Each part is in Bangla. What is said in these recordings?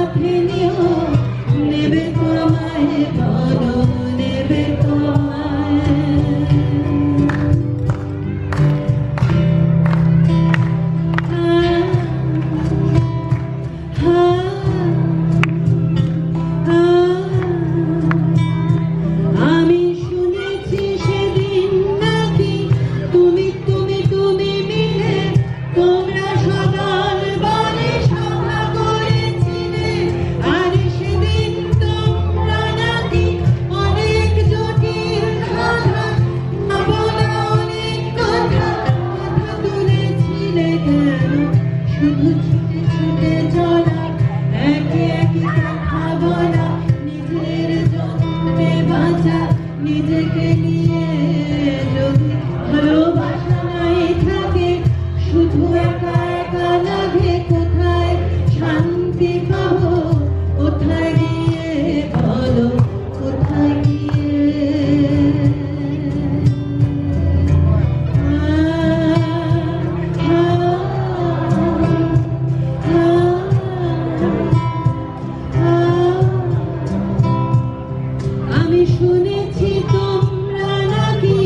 সাথে নিও, নেবে তোমায় বলো, নেবে তোমায়। আমি শুনেছি সেদিন নাকি তুমি তুমি তুমি মিলে তোমরা সকাল বলে সভা করেছিলে, আর সেদিন তোমরা নাকি অনেক জটিল কথা বলা, অনেক কথা তুলেছিলে। কেন শুধু ছুটে ছুটে চলা, একে একে কথা বলা, নিজের জন্যে বাঁচা, নিজেকে নিয়ে যদি ভালোবাসা নাই থাকে, শুধু একা একা লাগে। কোথায় শান্তি পাবো, কোথায় গিয়ে বলো, কোথায় গিয়ে? আমি শুনেছি তোমরা নাকি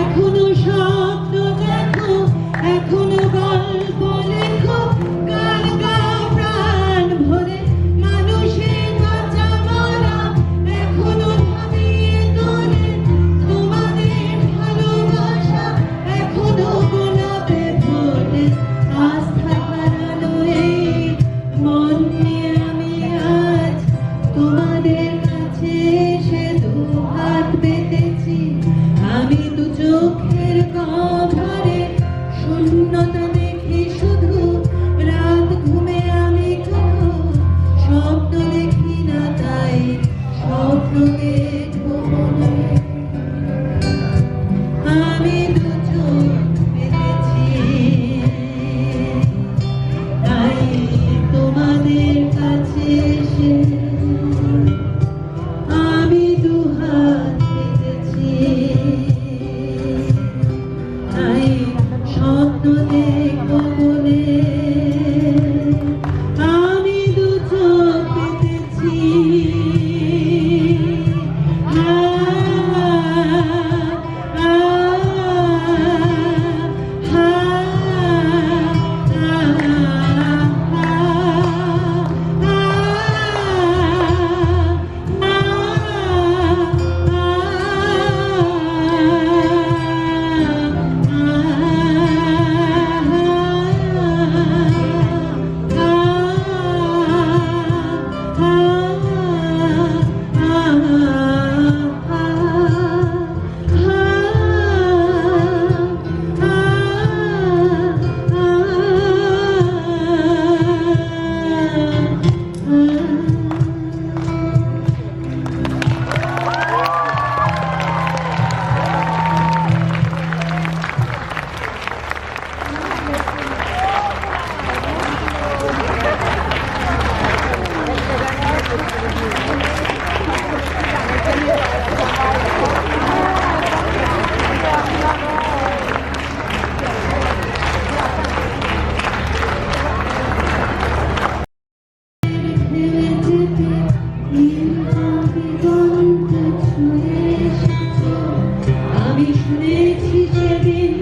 এখনো স্বপ্ন দেখো, এখনো গল্প লেখো, গান গাও প্রাণ ভরে, মানুষের বাঁচা মরা এখনো ভাবিয়ে তোলে তোমাদের ভালোবাসা, এখনো গোলাপে ফোটে। আস্থা হারানো এই মন নিয়ে আমি আজ তোমাদের কাছে এসে দুহাত পেতেছি। আমি দু চোখের কভারে শূন্যতা দেখি শুধু, রাত ঘুমে আমি কোনো স্বপ্ন দেখি না, তাই স্বপ্ন দেখবো মনে। আমি দু চোখ পেতেছি, তাই তোমাদের কাছে এসে আমি দুহাত পেতেছি, তাই স্বপ্ন দেখবো বলে। আমি দু চোখ পেতেছি, আমি শুনেছি সেদিন